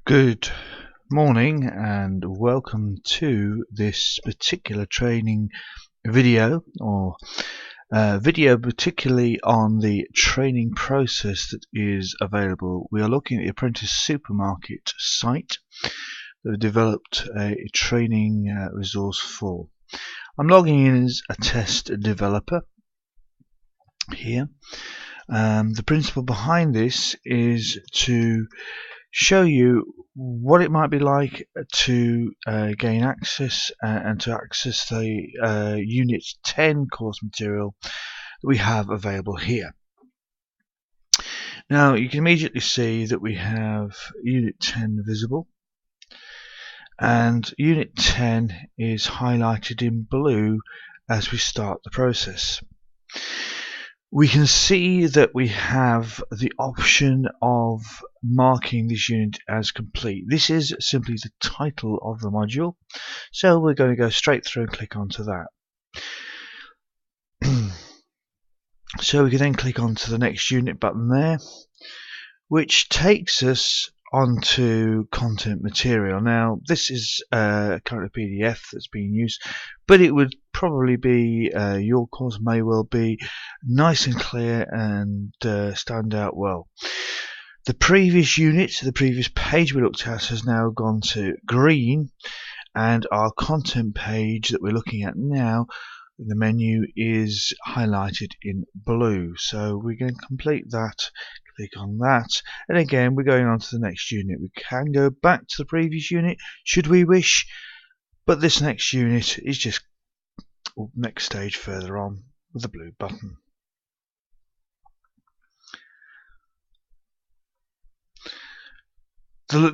Good morning and welcome to this particular training video particularly on the training process that is available. We are looking at the Apprentice Supermarket site that we developed a training resource for. I'm logging in as a test developer here. The principle behind this is to show you what it might be like to gain access and to access the Unit 10 course material that we have available here. Now you can immediately see that we have Unit 10 visible, and Unit 10 is highlighted in blue as we start the process. We can see that we have the option of marking this unit as complete. This is simply the title of the module, so we're going to go straight through and click onto that. So we can then click onto the next unit button there, which takes us onto content material. Now this is currently a PDF that's being used, but it would probably be your course may well be nice and clear and stand out well. The previous unit, the previous page we looked at, has now gone to green, and our content page that we're looking at now, the menu, is highlighted in blue. So we're going to complete that. Click on that, and again we're going on to the next unit. We can go back to the previous unit should we wish, but this next unit is just next stage further on with the blue button.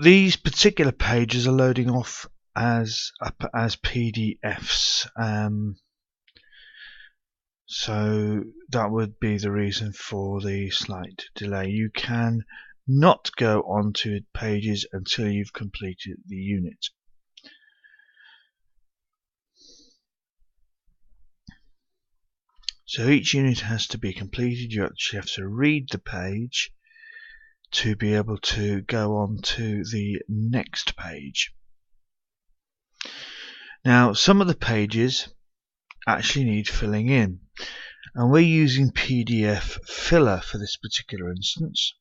These particular pages are loading off as PDFs, so that would be the reason for the slight delay. You can not go onto pages until you've completed the unit. So each unit has to be completed. You actually have to read the page to be able to go on to the next page. Now some of the pages actually need filling in, and we're using PDF filler for this particular instance.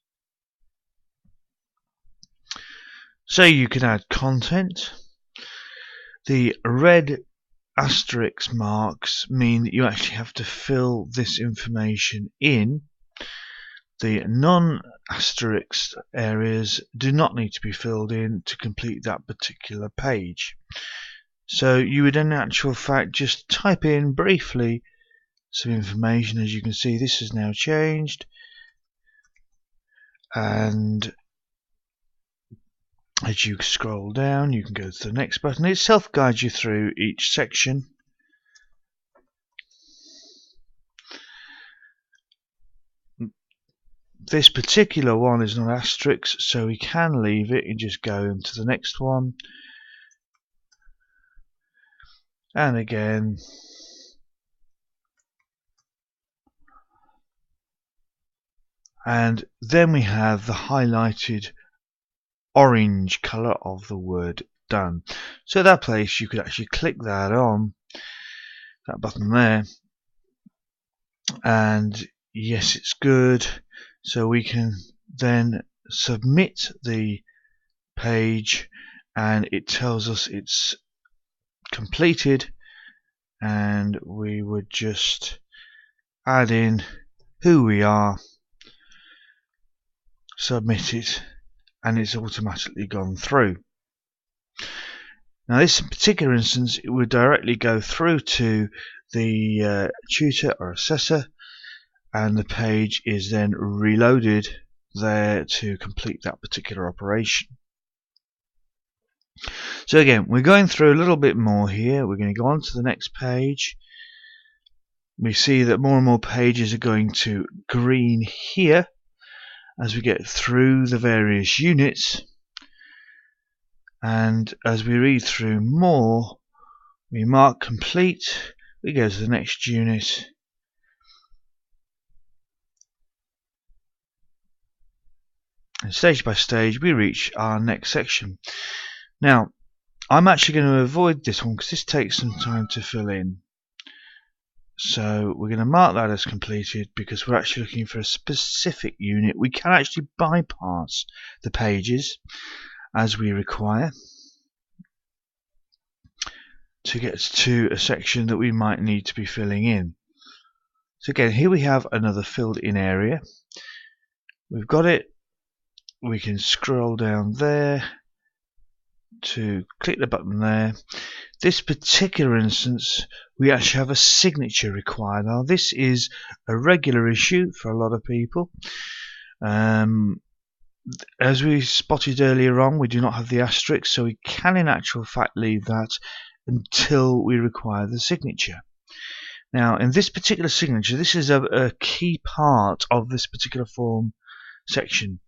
So you can add content. The red asterisk marks mean that you actually have to fill this information in. The non-asterisk areas do not need to be filled in to complete that particular page. So you would in actual fact just type in briefly some information. As you can see, this has now changed, and as you scroll down you can go to the next button. It self-guides you through each section. This particular one is not asterisk, so we can leave it and just go into the next one. And again, and then we have the highlighted orange color of the word done. So that place you could actually click that on, that button there, and yes, it's good. So we can then submit the page, and it tells us it's completed, and we would just add in who we are, submit it, and it's automatically gone through. Now this particular instance, it would directly go through to the tutor or assessor, and the page is then reloaded there to complete that particular operation. So again, we're going through a little bit more here. We're going to go on to the next page. We see that more and more pages are going to green here as we get through the various units, and as we read through more, we mark complete, we go to the next unit, and stage by stage we reach our next section. Now I'm actually going to avoid this one because this takes some time to fill in. So we're going to mark that as completed because we're actually looking for a specific unit. We can actually bypass the pages as we require to get to a section that we might need to be filling in. So again, here we have another filled in area. We've got it. We can scroll down there to click the button there. This particular instance, we actually have a signature required. Now this is a regular issue for a lot of people. As we spotted earlier on, we do not have the asterisk, so we can in actual fact leave that until we require the signature. Now in this particular signature, this is a key part of this particular form section.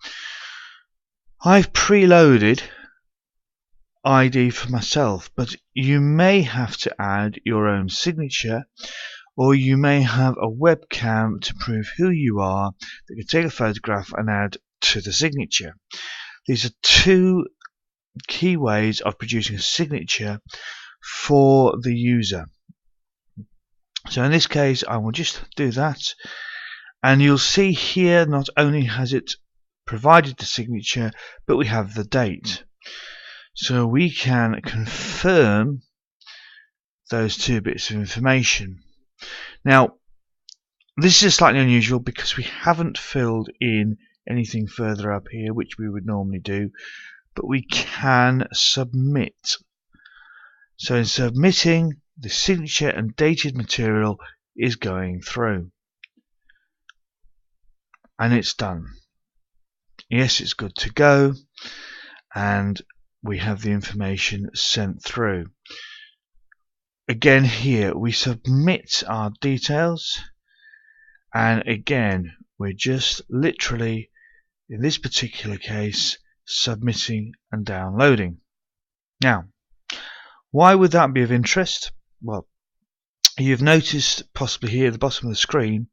I've preloaded ID for myself, but you may have to add your own signature, or you may have a webcam to prove who you are that can take a photograph and add to the signature. These are two key ways of producing a signature for the user. So in this case I will just do that, and you'll see here not only has it provided the signature, but we have the date. So we can confirm those two bits of information. Now this is slightly unusual because we haven't filled in anything further up here, which we would normally do, but we can submit. So in submitting, the signature and dated material is going through, and it's done. Yes, it's good to go, and we have the information sent through. Again here we submit our details, and again we're just literally, in this particular case, submitting and downloading. Now why would that be of interest? Well, you've noticed possibly here at the bottom of the screen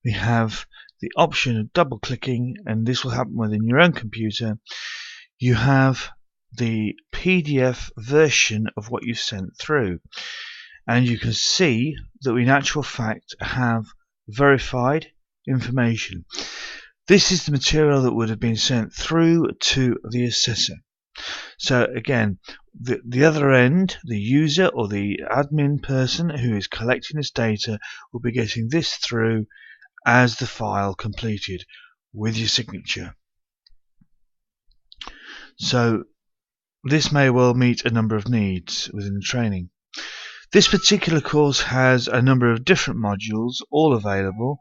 we have the option of double clicking, and this will happen within your own computer. You have the PDF version of what you've sent through, and you can see that we in actual fact have verified information. This is the material that would have been sent through to the assessor. So again, the other end, the user or the admin person who is collecting this data, will be getting this through as the file completed with your signature. So this may well meet a number of needs within the training. This particular course has a number of different modules all available,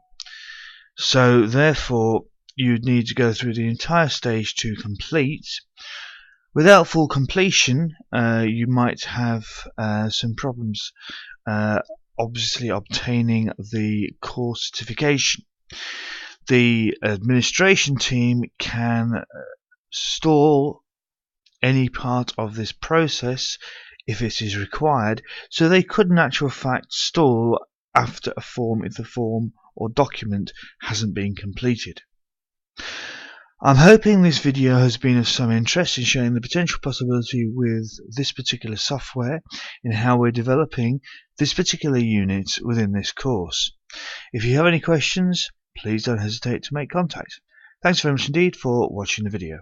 so therefore you'd need to go through the entire stage to complete. Without full completion, you might have some problems obviously obtaining the course certification. The administration team can stall any part of this process if it is required, so they could in actual fact stall after a form if the form or document hasn't been completed. I'm hoping this video has been of some interest in showing the potential possibility with this particular software in how we're developing this particular unit within this course. If you have any questions, please don't hesitate to make contact. Thanks very much indeed for watching the video.